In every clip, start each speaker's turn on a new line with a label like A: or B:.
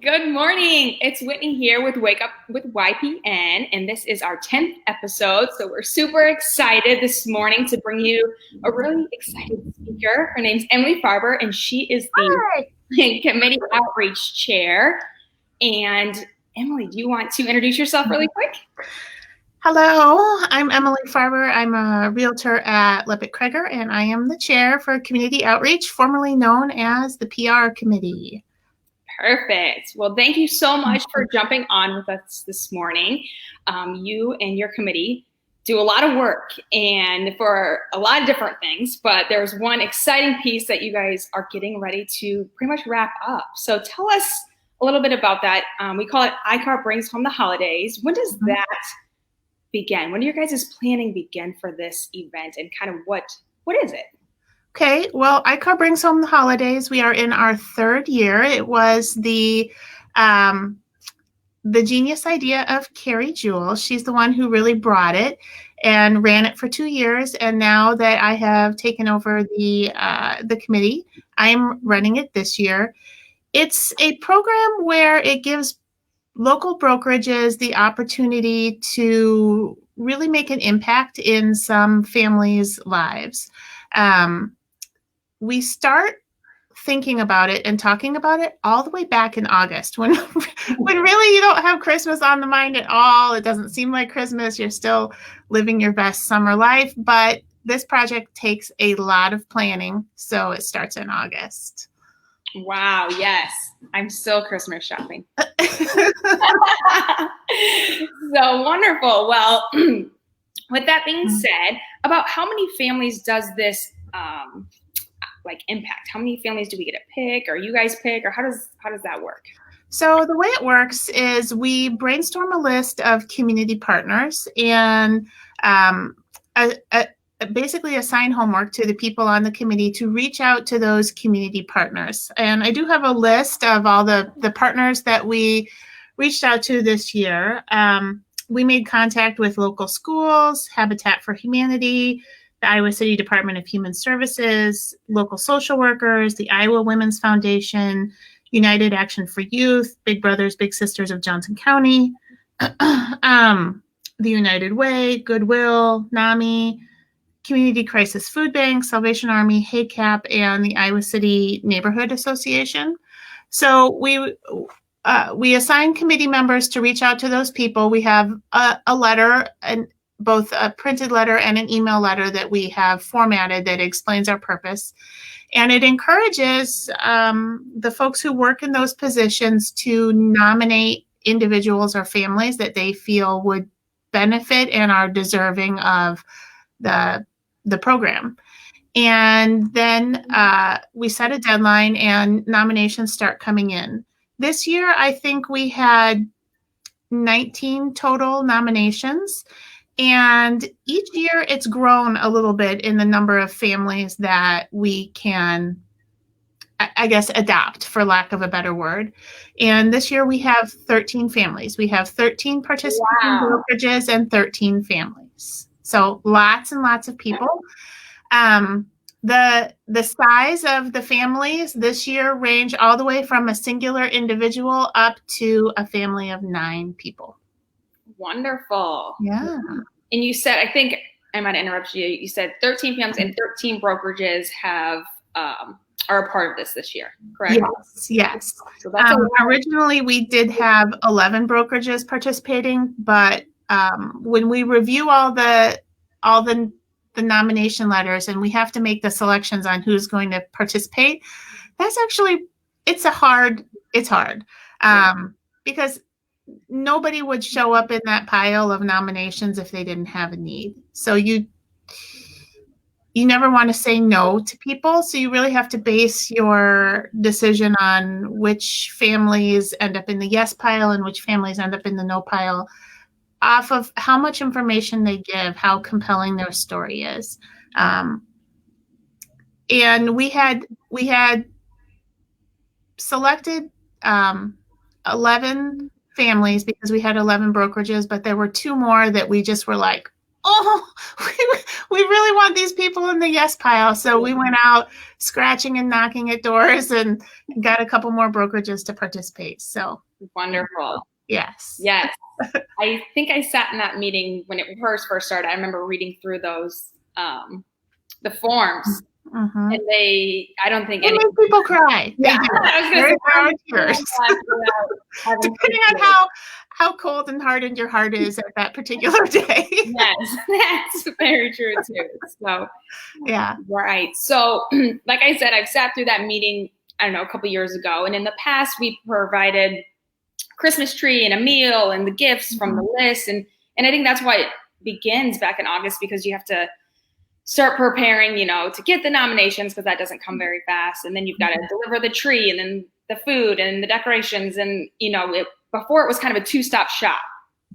A: Good morning. It's Whitney here with Wake Up with YPN, and this is our 10th episode. So we're super excited this morning to bring you a really excited speaker. Her name's Emily Farber, and she is the committee outreach chair. And Emily, do you want to introduce yourself really quick?
B: Hello, I'm Emily Farber. I'm a realtor at Levitt Kreger, and I am the chair for community outreach, formerly known as the PR committee.
A: Perfect. Well, thank you so much for jumping on with us this morning. You and your committee do a lot of work and for a lot of different things, but there's one exciting piece that you guys are getting ready to pretty much wrap up. So tell us a little bit about that. We call it ICAAR Brings Home the Holidays. When does that begin? When do your guys' planning begin for this event, and kind of what is it?
B: Okay, well, ICAAR Brings Home the Holidays. We are in our third year. It was the genius idea of Carrie Jewell. She's the one who really brought it and ran it for 2 years. And now that I have taken over the committee, I'm running it this year. It's a program where it gives local brokerages the opportunity to really make an impact in some families' lives. We start thinking about it and talking about it all the way back in August when really you don't have Christmas on the mind at all. It doesn't seem like Christmas. You're still living your best summer life. But this project takes a lot of planning, so it starts in August.
A: Wow, yes. I'm still Christmas shopping. So wonderful. Well, with that being said, about how many families does this impact? How many families do we get to pick, or you guys pick, or how does that work?
B: So the way it works is we brainstorm a list of community partners and basically assign homework to the people on the committee to reach out to those community partners. And I do have a list of all the partners that we reached out to this year. We made contact with local schools, Habitat for Humanity, the Iowa City Department of Human Services, local social workers, the Iowa Women's Foundation, United Action for Youth, Big Brothers Big Sisters of Johnson County, the United Way, Goodwill, NAMI, Community Crisis Food Bank, Salvation Army, HACAP, and the Iowa City Neighborhood Association. So we assign committee members to reach out to those people. We have a letter, and both a printed letter and an email letter that we have formatted that explains our purpose. And it encourages the folks who work in those positions to nominate individuals or families that they feel would benefit and are deserving of the program. And then we set a deadline and nominations start coming in. This year, I think we had 19 total nominations. And each year it's grown a little bit in the number of families that we can, I guess, adopt, for lack of a better word. And this year we have 13 families. We have 13 participating brokerages and 13 families. So lots and lots of people. The size of the families this year range all the way from a singular individual up to a family of 9 people.
A: Wonderful.
B: Yeah.
A: And you said, I think I might have interrupted you. You said 13 families and 13 brokerages are a part of this year, correct?
B: Yes. So that's originally we did have 11 brokerages participating, but when we review all the nomination letters and we have to make the selections on who's going to participate, that's actually it's hard because nobody would show up in that pile of nominations if they didn't have a need. So you never want to say no to people. So you really have to base your decision on which families end up in the yes pile and which families end up in the no pile off of how much information they give, how compelling their story is. And we had selected 11 families because we had 11 brokerages, but there were 2 more that we just were like, oh, we really want these people in the yes pile. So we went out scratching and knocking at doors and got a couple more brokerages to participate. So
A: wonderful.
B: Yes.
A: Yes. I think I sat in that meeting when it first started. I remember reading through those, the forms.
B: Mm-hmm.
A: And I don't think
B: they make people cry.
A: Yeah,
B: I was going to say, depending on how cold and hardened your heart is at that particular day.
A: Yes, that's very true too. So,
B: yeah,
A: right. So, like I said, I've sat through that meeting, I don't know, a couple years ago, and in the past we provided Christmas tree and a meal and the gifts from the list, and I think that's why it begins back in August, because you have to start preparing, to get the nominations, because that doesn't come very fast. And then you've got to deliver the tree and then the food and the decorations. And, before it was kind of a two-stop shop.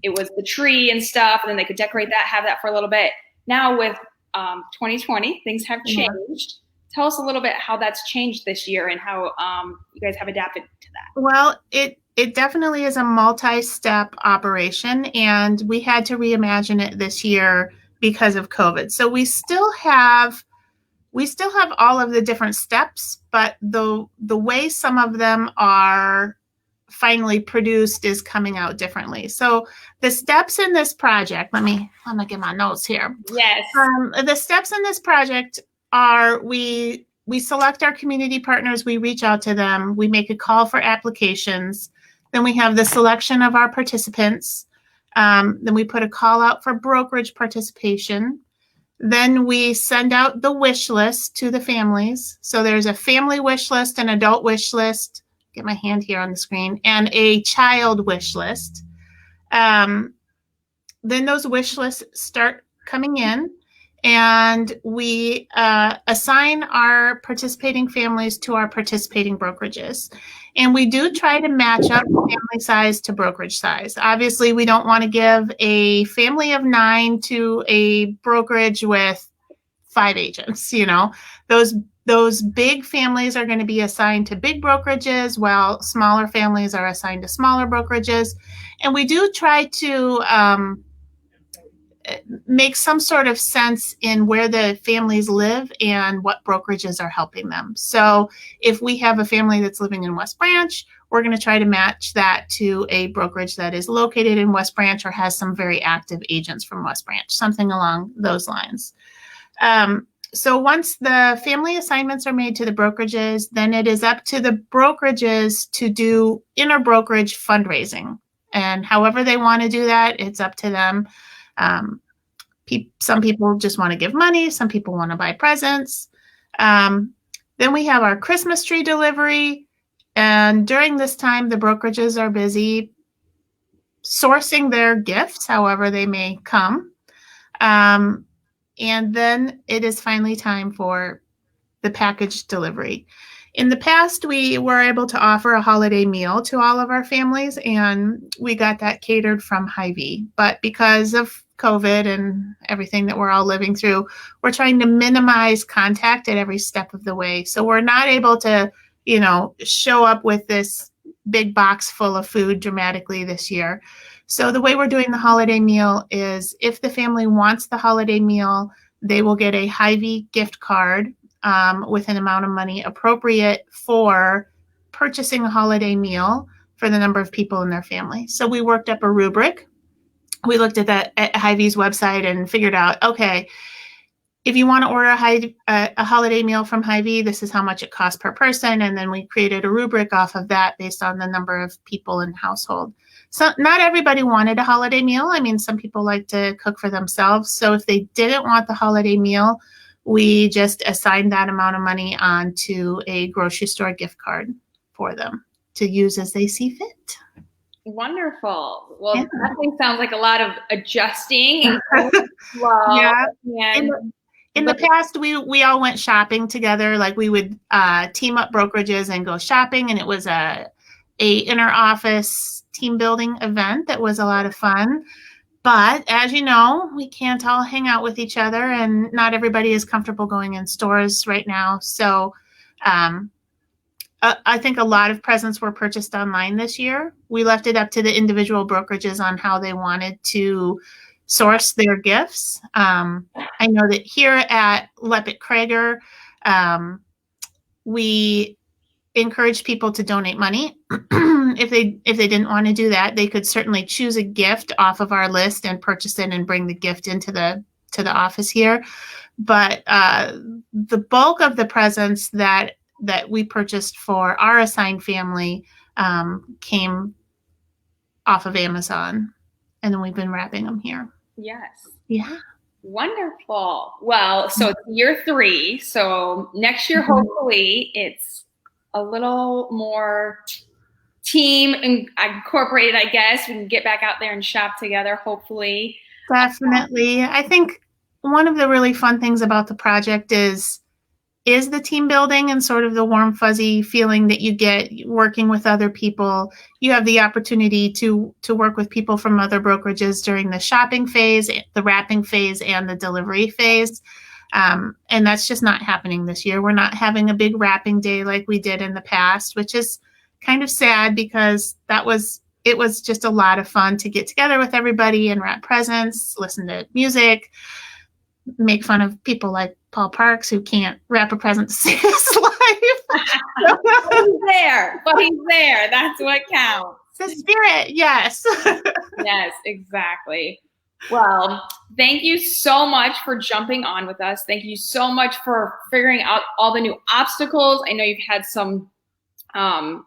A: It was the tree and stuff, and then they could decorate that, have that for a little bit. Now with 2020, things have changed. Tell us a little bit how that's changed this year and how you guys have adapted to that.
B: Well, it definitely is a multi-step operation, and we had to reimagine it this year because of COVID. So we still have all of the different steps, but the way some of them are finally produced is coming out differently. So the steps in this project, let me get my notes here.
A: Yes.
B: The steps in this project are we select our community partners, we reach out to them, we make a call for applications, then we have the selection of our participants. Then we put a call out for brokerage participation. Then we send out the wish list to the families. So there's a family wish list, an adult wish list, get my hand here on the screen, and a child wish list. Then those wish lists start coming in, and we assign our participating families to our participating brokerages. And we do try to match up family size to brokerage size. Obviously, we don't want to give a family of 9 to a brokerage with 5 agents. Those big families are going to be assigned to big brokerages, while smaller families are assigned to smaller brokerages. And we do try to make some sort of sense in where the families live and what brokerages are helping them. So if we have a family that's living in West Branch, we're going to try to match that to a brokerage that is located in West Branch or has some very active agents from West Branch, something along those lines. So once the family assignments are made to the brokerages, then it is up to the brokerages to do inter-brokerage fundraising. And however they want to do that, it's up to them. Some people just want to give money. Some people want to buy presents. Then we have our Christmas tree delivery. And during this time, the brokerages are busy sourcing their gifts, however they may come. And then it is finally time for the package delivery. In the past, we were able to offer a holiday meal to all of our families, and we got that catered from Hy-Vee. But because of COVID and everything that we're all living through, we're trying to minimize contact at every step of the way. So we're not able to, show up with this big box full of food dramatically this year. So the way we're doing the holiday meal is, if the family wants the holiday meal, they will get a Hy-Vee gift card with an amount of money appropriate for purchasing a holiday meal for the number of people in their family. So we worked up a rubric. We looked at Hy-Vee's website and figured out, okay, if you want to order a holiday meal from Hy-Vee, this is how much it costs per person. And then we created a rubric off of that based on the number of people in household. So not everybody wanted a holiday meal. I mean, some people like to cook for themselves. So if they didn't want the holiday meal, we just assigned that amount of money onto a grocery store gift card for them to use as they see fit.
A: Wonderful. Well, yeah. That thing sounds like a lot of adjusting.
B: Yeah. In the past, we all went shopping together. Like, we would team up brokerages and go shopping, and it was a inter-office team building event that was a lot of fun. But as you know, we can't all hang out with each other, and not everybody is comfortable going in stores right now. So I think a lot of presents were purchased online this year. We left it up to the individual brokerages on how they wanted to source their gifts. I know that here at Leppit Krager, we encourage people to donate money. If they didn't want to do that, they could certainly choose a gift off of our list and purchase it and bring the gift into the office here. But the bulk of the presents that we purchased for our assigned family came off of Amazon, and then we've been wrapping them here.
A: Yes.
B: Yeah.
A: Wonderful. Well, so it's year 3. So next year, hopefully, it's a little more team incorporated, I guess. We can get back out there and shop together, hopefully.
B: Definitely. I think one of the really fun things about the project is the team building and sort of the warm, fuzzy feeling that you get working with other people. You have the opportunity to work with people from other brokerages during the shopping phase, the wrapping phase, and the delivery phase. And that's just not happening this year. We're not having a big wrapping day like we did in the past, which is kind of sad because it was just a lot of fun to get together with everybody and wrap presents, listen to music, make fun of people like Paul Parks who can't wrap a present to save his life.
A: But he's there. That's what counts.
B: The spirit, yes.
A: Yes, exactly. Well, thank you so much for jumping on with us. Thank you so much for figuring out all the new obstacles. I know you've had some, long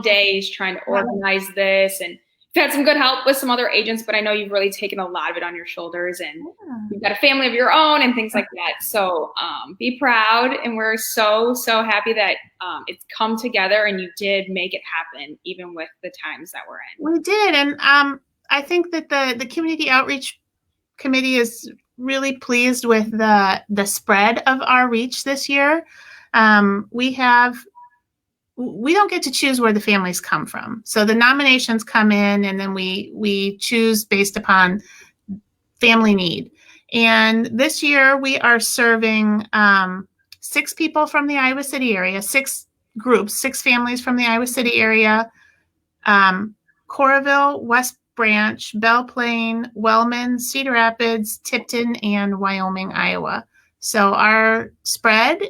A: days trying to organize this, and you've had some good help with some other agents, but I know you've really taken a lot of it on your shoulders, and you've got a family of your own and things like that. So be proud, and we're so happy that it's come together and you did make it happen, even with the times that we're in.
B: We did, and I think that the Community Outreach Committee is really pleased with the spread of our reach this year. We don't get to choose where the families come from. So the nominations come in, and then we choose based upon family need. And this year we are serving 6 people from the Iowa City area, 6 groups, 6 families from the Iowa City area, Coralville, West Branch, Belle Plaine, Wellman, Cedar Rapids, Tipton, and Wyoming, Iowa. So our spread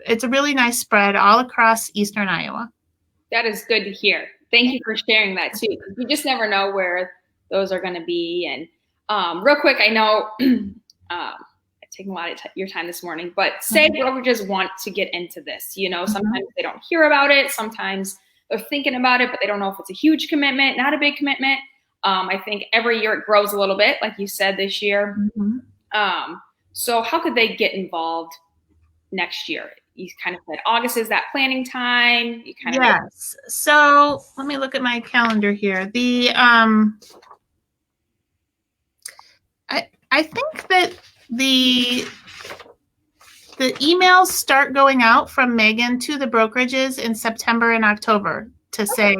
B: it's a really nice spread all across eastern Iowa.
A: That is good to hear. Thank you for sharing that too. You just never know where those are going to be. And real quick, I know I've taken a lot of your time this morning, but say brokerages want to get into this. Sometimes they don't hear about it. Sometimes they're thinking about it, but they don't know if it's a huge commitment, not a big commitment. I think every year it grows a little bit, like you said this year. So how could they get involved next year? You kind of said August is that planning time.
B: Yes. So let me look at my calendar here. I think that the emails start going out from Megan to the brokerages in September and October to say,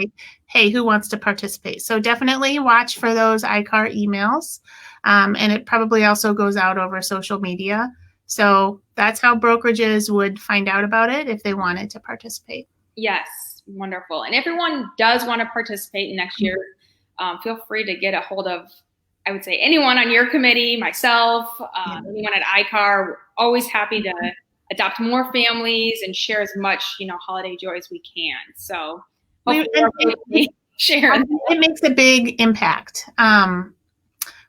B: hey, who wants to participate? So definitely watch for those ICAAR emails. And it probably also goes out over social media. So that's how brokerages would find out about it if they wanted to participate.
A: Yes, wonderful. And if everyone does want to participate next year, feel free to get a hold of, I would say, anyone on your committee, myself, anyone at ICAAR. We're always happy to adopt more families and share as much, holiday joy as we can. So share.
B: It makes a big impact.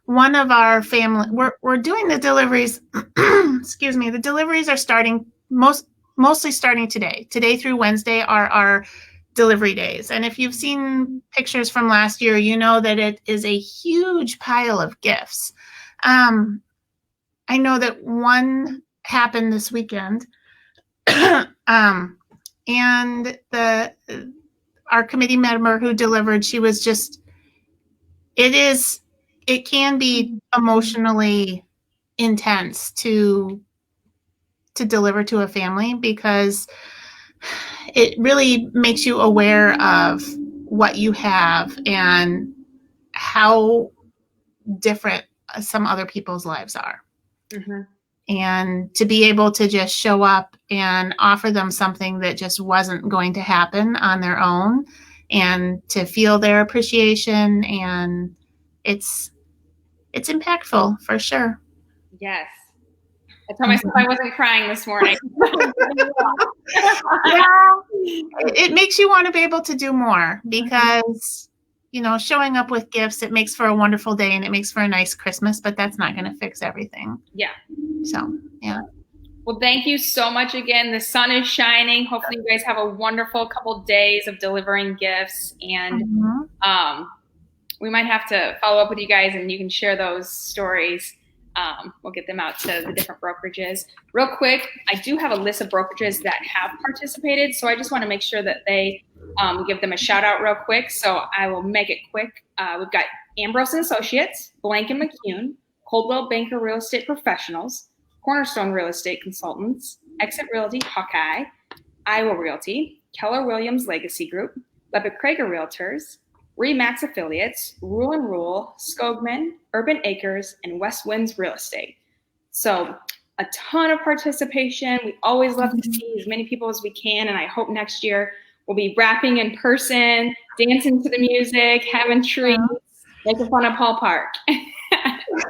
B: One of our family, we're doing the deliveries. Excuse me. The deliveries are starting mostly starting today. Today through Wednesday are our delivery days. And if you've seen pictures from last year, you know that it is a huge pile of gifts. I know that one happened this weekend, and our committee member who delivered, she was just. It can be emotionally intense to deliver to a family because it really makes you aware of what you have and how different some other people's lives are. And to be able to just show up and offer them something that just wasn't going to happen on their own, and to feel their appreciation and it's impactful for sure.
A: Yes. I told myself I wasn't crying this morning.
B: Yeah, it makes you want to be able to do more because, showing up with gifts, it makes for a wonderful day and it makes for a nice Christmas, but that's not going to fix everything.
A: Yeah.
B: So, yeah.
A: Well, thank you so much again. The sun is shining. Hopefully you guys have a wonderful couple days of delivering gifts, and we might have to follow up with you guys and you can share those stories. We'll get them out to the different brokerages. Real quick, I do have a list of brokerages that have participated, so I just want to make sure that they give them a shout out real quick. So I will make it quick. We've got Ambrose & Associates, Blank & McCune, Coldwell Banker Real Estate Professionals, Cornerstone Real Estate Consultants, Exit Realty Hawkeye, Iowa Realty, Keller Williams Legacy Group, Levitt Krager Realtors, Remax Affiliates, Rule and Rule, Skogman, Urban Acres, and West Winds Real Estate. So a ton of participation. We always love to see as many people as we can, and I hope next year we'll be rapping in person, dancing to the music, having treats, making fun of Paul Park.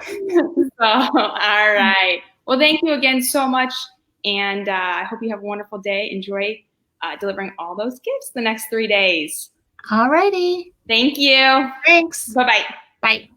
A: So, all right. Well, thank you again so much, and I hope you have a wonderful day. Enjoy delivering all those gifts the next 3 days.
B: All righty.
A: Thank you.
B: Thanks.
A: Bye-bye.
B: Bye.